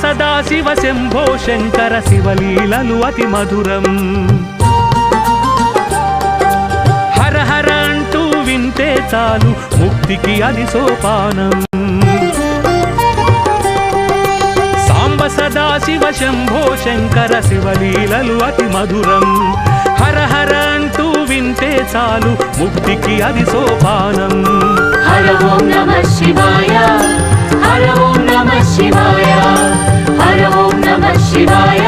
సదా శివ శంభో శంకర శివలీలలు అతి మధురం. హర హర అంటూ వింటే చాలు ముక్తికి అది సోపానం. సాంబ సదా శివ శంభో శంకర శివలీలలు అతి మధురం. హర హర అంటూ వింటే చాలు ముక్తికి అది సోపానం. హర ఓం నమః శివాయ, హర ఓం నమః శివాయ, హర ఓం నమః శివాయ,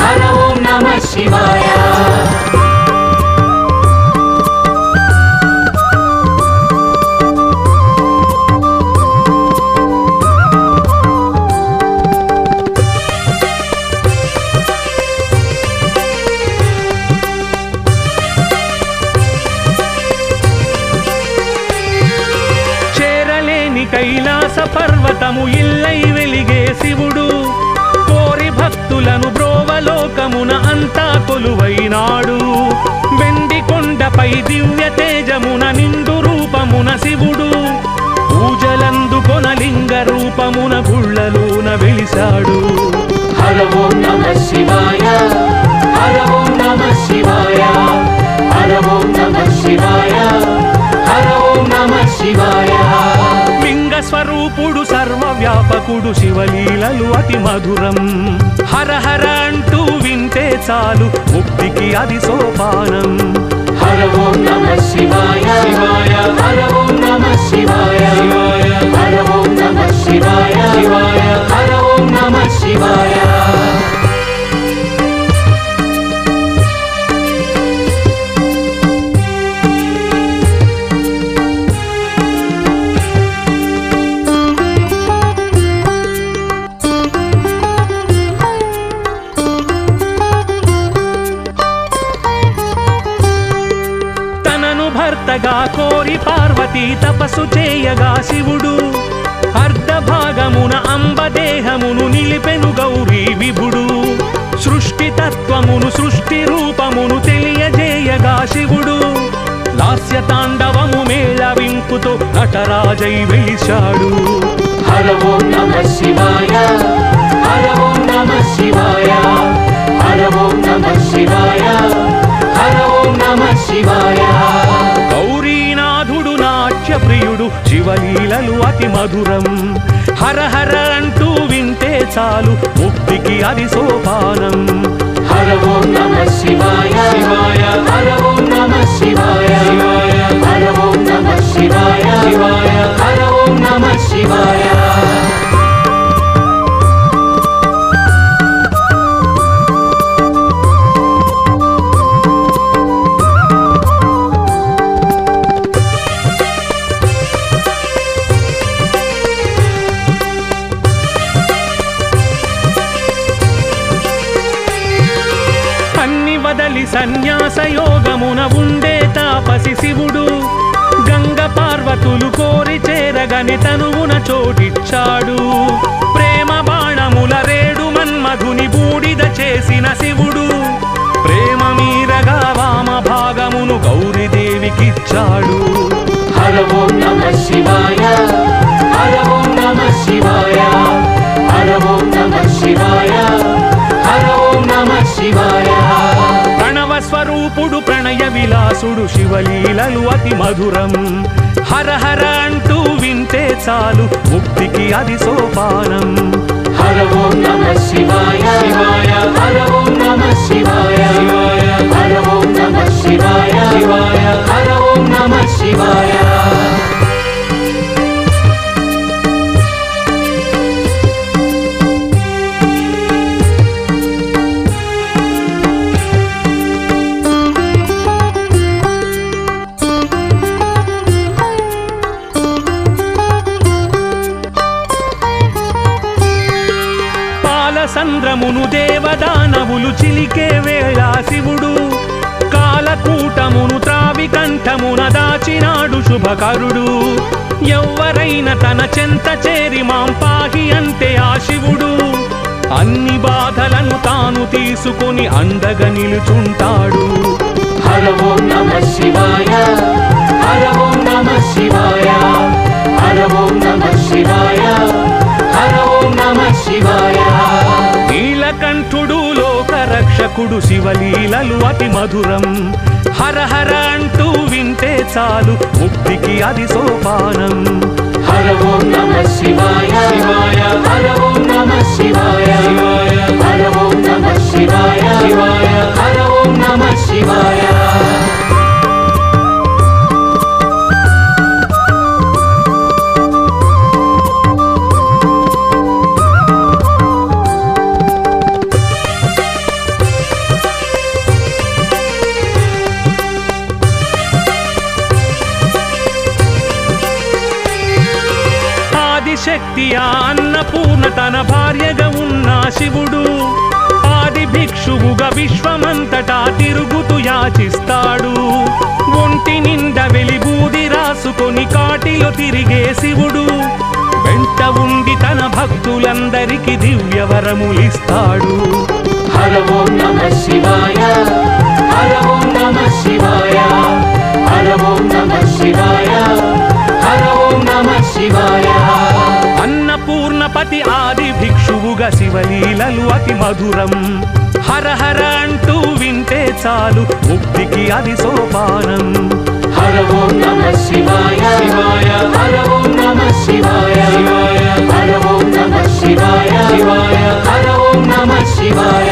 హర ఓం నమః శివాయ. కైలాస పర్వతము ఇల్లై వెలిగే శివుడు, కోరి భక్తులను బ్రోవలోకమున అంతా కొలువైనాడు. వెండి కొండపై దివ్య తేజమున నిండు రూపమున శివుడు, పూజలందుకొన లింగ రూపమున గుళ్ళలోన వెలిశాడు. హర ఓం నమః శివాయ, హర ఓం నమః శివాయ, హర ఓం నమః శివాయ, హర ఓం నమః శివాయ. స్వరూపుడు సర్వవ్యాపకుడు శివలీలలు అతి మధురం. హర హర అంటూ వింటే చాలు ముక్తికి అది సోపానం. హర ఓం నమః శివాయ, శివాయ, హర ఓం నమః శివాయ, శివాయ, హర ఓం నమః శివాయ, శివాయ, హర ఓం నమః శివాయ. భర్తగా కోరి పార్వతీ తపస్సు చేయగా శివుడు, అర్ధభాగమున అంబదేహమును నిలిపెను గౌరీ విభుడు. సృష్టి తత్వమును సృష్టి రూపమును తెలియజేయగా శివుడు, లాస్య తాండవము మేళవింపుతో నటరాజై వెలిశాడు. హర ఓం నమః శివాయ, హర ఓం నమః శివాయ, హర ఓం నమః శివాయ, హర ఓం నమః శివాయ. గౌరీనాథుడు నాట్య ప్రియుడు శివలీలలు అతి మధురం. హర హర అంటూ వింటే చాలు ముక్తికి అది సోపానం. హర ఓం నమః శివాయ, శివాయ, హర ఓం నమః శివాయ, శివాయ, హర ఓం నమః శివాయ, శివాయ, హర ఓం నమః శివాయ. వదలి సన్యాస యోగమున ఉండే తాపసి శివుడు, గంగ పార్వతులు కోరి చేరగని తనువున చోటిచ్చాడు. ప్రేమ బాణముల రేడు మన్మధుని బూడిద చేసిన శివుడు, ప్రేమ మీరగా వామ భాగమును గౌరీదేవికిచ్చాడు. హర ఓం నమః శివాయ, హర ఓం నమః శివాయ, హర ఓం నమః శివాయ, హర ఓం నమః శివాయ. ప్రణవ స్వరూపుడు ప్రణయ విలాసుడు శివలీలలు అతి మధురం. హర హర అంటూ వింటే చాలు ముక్తికి అది సోపానం. హర ఓం నమః శివాయ, శివాయ, హర ఓం నమః శివాయ, శివాయ, హర ఓం నమః శివాయ, శివాయ, హర ఓం నమః శివాయ. సంద్రమును దేవదానవులు చిలికే వేళ శివుడు, కాలకూటమును త్రావి మణికంఠమున దాచినాడు శుభకరుడు ఎవ్వరైనా తన చెంత చేరి మాం పాహి అంటే ఆ శివుడు అన్ని బాధలను తాను తీసుకొని అండగా నిలుచుంటాడు. హర ఓం నమః శివాయ హర ఓం నమః శివాయ హర ఓం నమః శివాయ హర ఓం నమః శివాయ. నీలకంఠుడు లోక రక్షకుడు శివలీలలు అతి మధురం హర హర అంటూ వింటే చాలు ముక్తికి అది సోపానం. హర ఓం నమః శివాయ శివాయ హర ఓం నమః శివాయ శివాయ హర ఓం నమః శివాయ శివాయ హర ఓం నమః శివాయ. శక్తి అన్నపూర్ణ తన భార్యగా ఉన్న శివుడు ఆది భిక్షువుగా విశ్వమంతటా తిరుగుతూ యాచిస్తాడు. ఒంటి నిండా వెలిబూది రాసుకొని కాటిలో తిరిగే శివుడు వెంట ఉండి తన భక్తులందరికీ దివ్యవరములిస్తాడు. హర ఓం నమః శివాయ హర ఓం నమః శివాయ హర ఓం నమః శివాయ హర ఓం నమః శివాయ. అన్నపూర్ణపతి ఆది భిక్షువుగా శివలీలలు అతి మధురం హర హర అంటూ వింటే చాలు ముక్తికి అది సోపానం. హర ఓం నమః శివాయ శివాయ హర ఓం నమః శివాయ శివాయ హర ఓం నమః శివాయ శివాయ హర ఓం నమః శివాయ.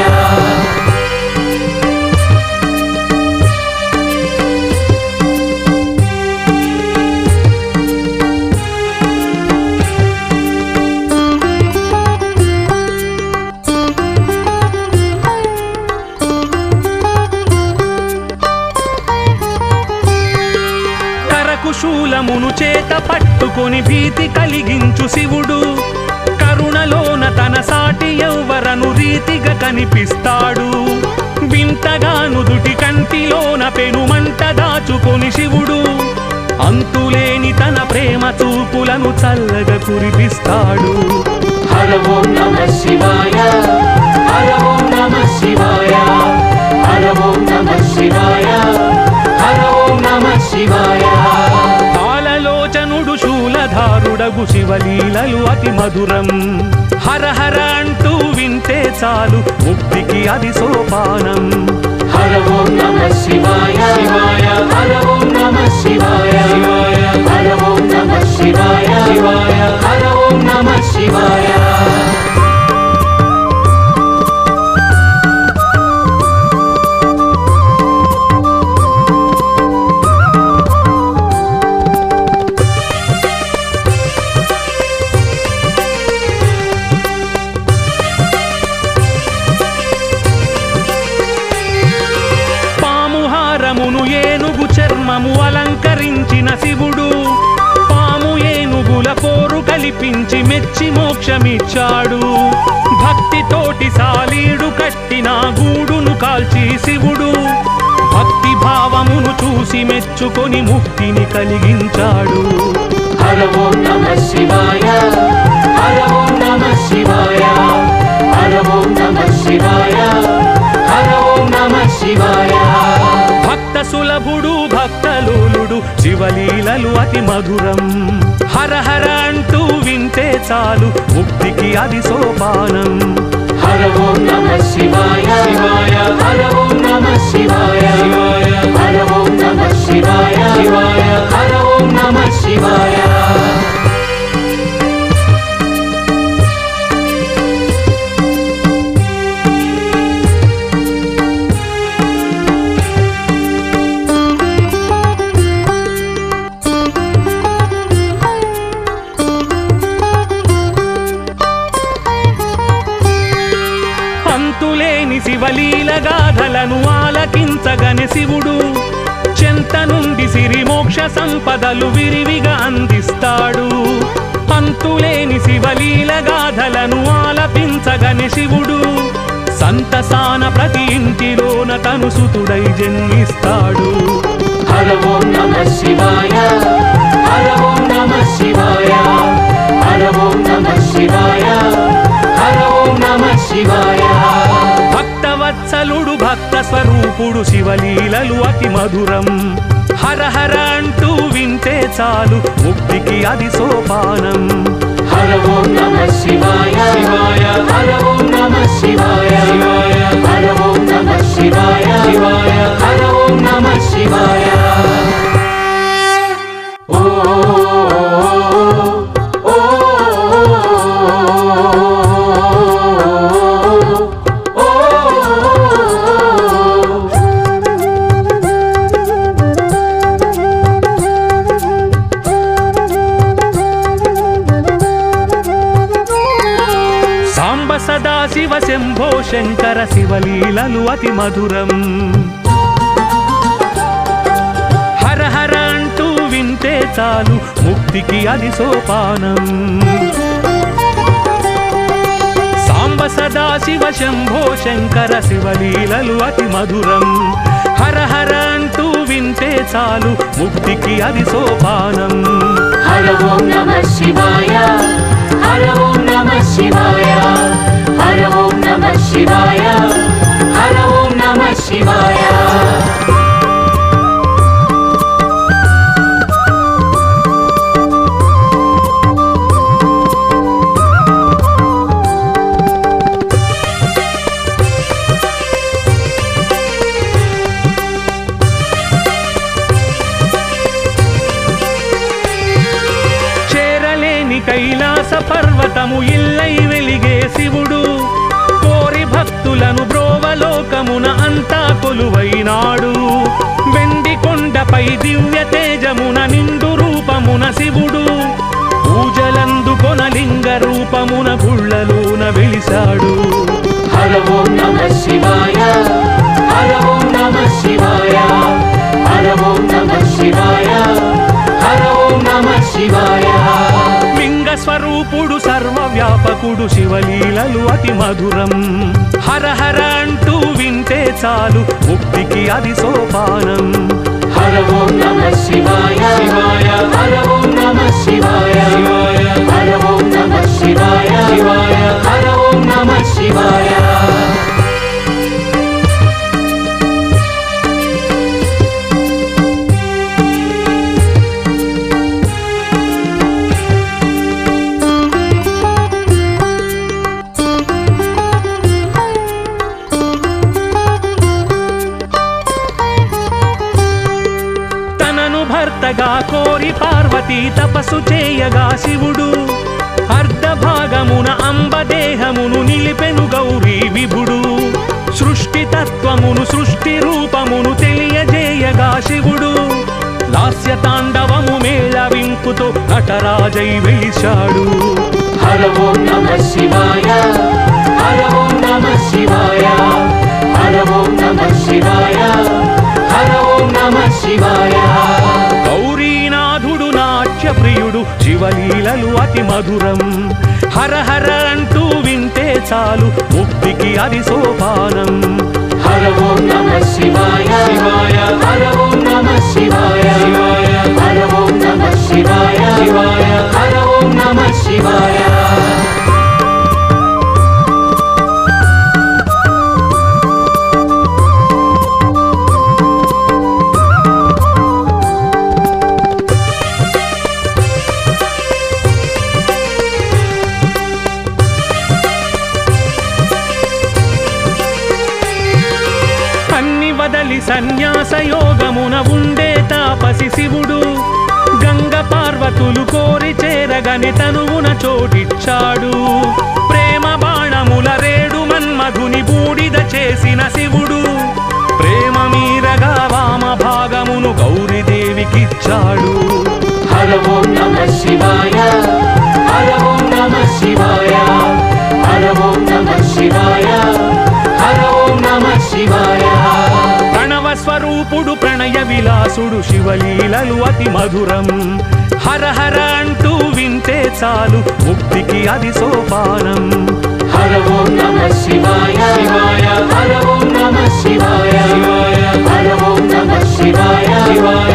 శూలమును చేత పట్టుకొని భీతి కలిగించు శివుడు కరుణలోన తన సాటి ఎవ్వరను రీతిగా కనిపిస్తాడు. వింతగా నుదుటి కంటిలోన పెనుమంట దాచుకొని శివుడు అంతులేని తన ప్రేమ చూపులను చల్లగా కురిపిస్తాడు. హర ఓం నమః శివాయ హర ఓం నమః శివాయ హర ఓం నమః శివాయ హర ఓం నమః శివాయ. పాలలోచనుడు శూలధారుడగు శివలీలలు అతి మధురం హర హర అంటూ వింటే చాలు ముక్తికి అది సోపానం. హర ఓం నమః శివాయ శివాయ హర ఓం నమః శివాయ శివాయ హర ఓం నమః శివాయ శివాయ హర ఓం నమః శివాయ. ఏనుగు చర్మము అలంకరించిన శివుడు పాము ఏనుగుల పోరు కల్పించి మెచ్చి మోక్షమిచ్చాడు. భక్తితోటి సాలీడు కట్టిన గూడును కాల్చి శివుడు భక్తి భావమును చూసి మెచ్చుకొని ముక్తిని కలిగించాడు. హర ఓం నమః శివాయ హర ఓం నమః శివాయ హర ఓం నమః శివాయ హర ఓం నమః శివాయ. భక్త సులభుడు భక్తలోలుడు శివలీలలు అతి మధురం హర హర అంటూ వింటే చాలు ముక్తికి అది సోపానం. హర ఓం నమః శివాయ శివాయ హర ఓం నమః శివాయ శివాయ హర ఓం నమః శివాయ శివాయ హర ఓం నమః శివాయ. అంతులేని శివలీల గాథలను ఆలకించగని శివుడు చెంత నుండి సిరి మోక్ష సంపదలు విరివిగా అందిస్తాడు. అంతులేని శివలీల గాథలను ఆలపించగని శివుడు సంతసాన ప్రతి ఇంటిలోన తను సుతుడై జన్మిస్తాడు. హర ఓం నమః శివాయ హర ఓం నమః శివాయ హర ఓం నమః శివాయ హర ఓం నమః శివాయ భక్తవత్సలుడు భక్త స్వరూపుడు శివలీలలు అతి మధురం హర హర అంటూ వింటే చాలు ముక్తికి అది సోపానం హర ఓం నమః శివాయ శివాయ హర ఓం నమః శివాయ శివాయ హర ఓం నమః శివాయ శివాయ హర ఓం నమః శివాయ ఓ సదా శివ శంభో శంకర శివలీలలు అతి మధురం హర హర అంటూ వింటే చాలు ముక్తికి అది సోపానం సాంబ సదా శివ శంభో శంకర శివలీలలు అతి మధురం హర హర అంటూ వింటే చాలు ముక్తికి అది సోపానం హర ఓం నమః శివాయ హర ఓం నమః శివాయ హర ఓం నమః శివాయ హర ఓం నమః శివాయ కైలాస పర్వతము ఇల్లై వెలిగే శివుడు కోరి భక్తులను బ్రోవలోకమున అంతా కొలువైనాడు వెండి కొండపై దివ్య తేజమున నిండు రూపమున శివుడు పూజలందుకొన లింగ రూపమున గుళ్ళలోన వెలిశాడు హర ఓం నమః శివాయ హర ఓం నమః శివాయ హర ఓం నమః శివాయ హర ఓం నమః శివాయ స్వరూపుడు సర్వవ్యాపకుడు శివలీలలు అతి మధురం హర హర అంటూ వింటే చాలు ముక్తికి అది సోపానం హర ఓం నమః శివాయ శివాయ హర ఓం నమః శివాయ శివాయ హర ఓం నమః శివాయ శివాయ హర ఓం నమః శివాయ భర్తగా కోరి పార్వతీ తపస్సు చేయగా శివుడు అర్ధభాగమున అంబదేహమును నిలిపెను గౌరీ విభుడు సృష్టి తత్వమును సృష్టి రూపమును తెలియజేయగా శివుడు లాస్య తాండవము మేళవింపుతో నటరాజై వెలిశాడు హర ఓం నమః శివాయ హర ఓం నమః శివాయ హర ఓం నమః శివాయ హర ఓం నమః శివాయ గౌరీనాథుడు నాట్య ప్రియుడు శివలీలలు అతి మధురం హర హర అంటూ వింటే చాలు ముక్తికి అది సోపానం హర ఓం నమః శివాయ శివాయ హర ఓం నమః శివాయ శివాయ హర ఓం నమః శివాయ శివాయ హర ఓం నమః శివాయ వదలి సన్యాస యోగమున ఉండే తాపసి శివుడు గంగ పార్వతులు కోరి చేరగని తనువున చోటిచ్చాడు ప్రేమ బాణముల రేడు మన్మధుని బూడిద చేసిన శివుడు ప్రేమ మీరగా వామ భాగమును గౌరీదేవికిచ్చాడు హర ఓం నమః శివాయ హర ఓం నమః శివాయ హర ఓం నమః శివాయ హర ఓం నమః శివాయ ప్రణవ స్వరూపుడు ప్రణయ విలాసుడు శివలీలలు అతి మధురం హర హర అంటూ వింటే చాలు ముక్తికి అది సోపానం హర ఓం నమః శివాయ శివాయ హర ఓం నమః శివాయ శివాయ హర ఓం నమః శివాయ శివాయ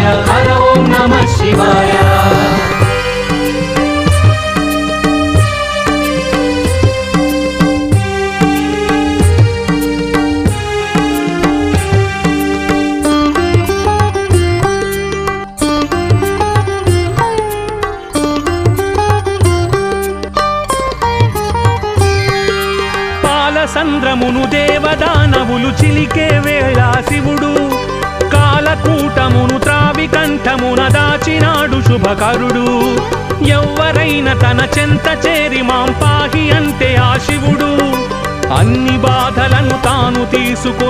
రామచంద్రమును దేవదానవులు చిలికే వేళ శివుడు కాలకూటమును త్రావి కంఠమున దాచినాడు శుభకరుడు ఎవ్వరైనా తన చెంత చేరి మాం పాహి అంటే ఆ శివుడు అన్ని బాధలను తాను తీసుకొని